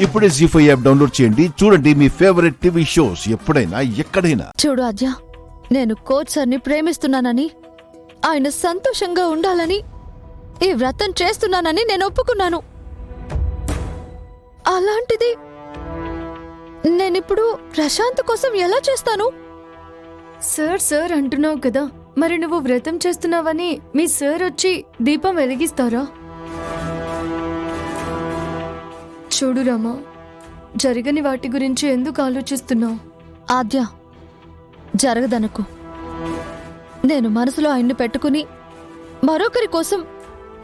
ఇప్పుడే జీ5 app download చేయండి. చూడండి మీ ఫేవరెట్ టీవీ షోస్ ఎప్పుడైనా ఎక్కడైనా. చూడు ఆద్య, నేను కోచ్ సార్ని ప్రేమిస్తున్నానని, ఆయన సంతోషంగా ఉండాలని, ఈ వ్రతం చేస్తున్నానని నేను ఒప్పుకున్నాను. అలాంటిది నేనిప్పుడు ప్రశాంత్ కోసం ఎలా చేస్తాను? సార్ సార్ అంటున్నావు కదా, మరి నువ్వు వ్రతం చేస్తున్నావని మీ సార్ వచ్చి దీపం వెలిగిస్తారా? చూడు రామా, జరగని వాటి గురించి ఎందుకు ఆలోచిస్తున్నావు? ఆద్య, జరగదనకు. నేను మనసులో ఆయన్ని పెట్టుకుని మరొకరి కోసం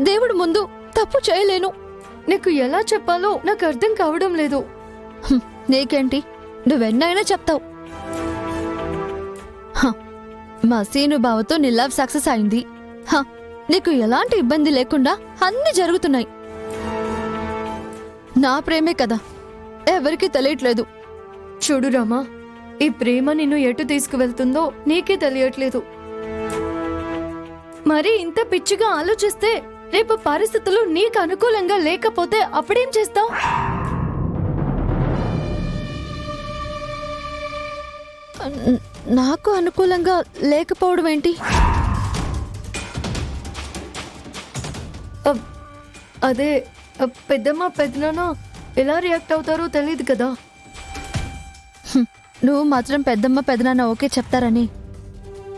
దేవుడి ముందు తప్పు చేయలేను. నీకు ఎలా చెప్పాలో నాకు అర్థం కావడం లేదు. నీకేంటి, నువ్వెన్నైనా చెప్తావు. మా సీను బావతో నీ లవ్ సక్సెస్ అయింది. నీకు ఎలాంటి ఇబ్బంది లేకుండా అన్నీ జరుగుతున్నాయి. నా ప్రేమే కదా, ఎవరికీ తెలియట్లేదు. చూడు రామా, ఈ ప్రేమ నిన్ను ఎటు తీసుకువెళ్తుందో నీకే తెలియట్లేదు. మరి ఇంత పిచ్చిగా ఆలోచిస్తే రేపు పరిస్థితులు నీకు అనుకూలంగా లేకపోతే అప్పుడేం చేస్తావు? నాకు అనుకూలంగా లేకపోవడం ఏంటి? అదే పెద్దమ్మ పెద్దనాన్న ఎలా రియాక్ట్ అవుతారో తెలియదు కదా. నువ్వు మాత్రం పెద్దమ్మ పెదనాన్న ఓకే చెప్తారని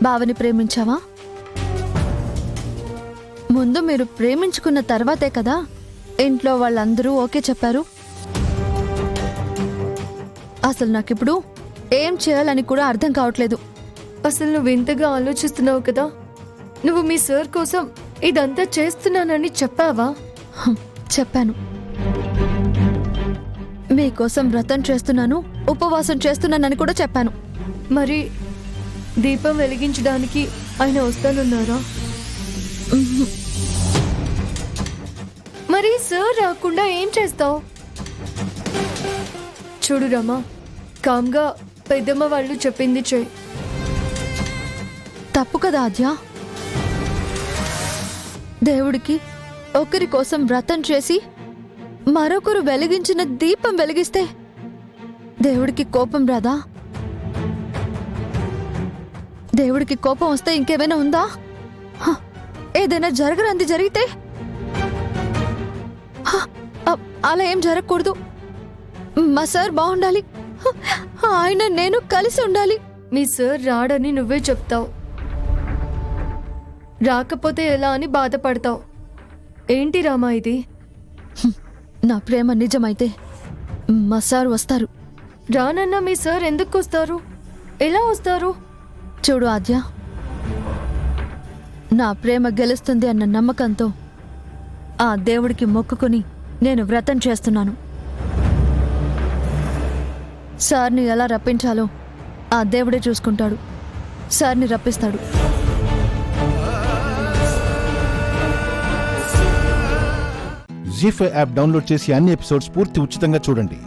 బావని ప్రేమించావా? ముందు మీరు ప్రేమించుకున్న తర్వాతే కదా ఇంట్లో వాళ్ళందరూ ఓకే చెప్పారు. అసలు నాకిప్పుడు ఏం చేయాలని కూడా అర్థం కావట్లేదు. అసలు నువ్వు ఇంతగా ఆలోచిస్తున్నావు కదా, నువ్వు మీ సార్ కోసం ఇదంతా చేస్తున్నానని చెప్పావా? చెప్పాను. మీకోసం వ్రతం చేస్తున్నాను, ఉపవాసం చేస్తున్నానని కూడా చెప్పాను. మరి దీపం వెలిగించడానికి ఆయన వస్తానన్నారా? మరి సార్ రాకుండా ఏం చేస్తావు? చూడు రమా, కామ్గా పెద్దమ్మ వాళ్ళు చెప్పింది చేయి. తప్పు కదా ఆద్య. దేవుడికి ఒకరి కోసం వ్రతం చేసి మరొకరు వెలిగించిన దీపం వెలిగిస్తే దేవుడికి కోపం రాదా? దేవుడికి కోపం వస్తే ఇంకేమైనా ఉందా? ఏదైనా జరగరంది జరిగితే అలా ఏం జరగకూడదు. మా సార్ బాగుండాలి, ఆయన నేను కలిసి ఉండాలి. మీ సార్ రాడని నువ్వే చెప్తావు, రాకపోతే ఎలా అని బాధపడతావు. ఏంటి రామా ఇది? నా ప్రేమ నిజమైతే మా సార్ వస్తారు. రానన్నా మీ సార్ ఎందుకు వస్తారు? ఎలా వస్తారు? చూడు ఆద్య, నా ప్రేమ గెలుస్తుంది అన్న నమ్మకంతో ఆ దేవుడికి మొక్కుకుని నేను వ్రతం చేస్తున్నాను. సార్ని ఎలా రప్పించాలో ఆ దేవుడే చూసుకుంటాడు. సార్ని రప్పిస్తాడు. జీ5 యాప్ డౌన్లోడ్ చేసి అన్ని ఎపిసోడ్స్ పూర్తి ఉచితంగా చూడండి.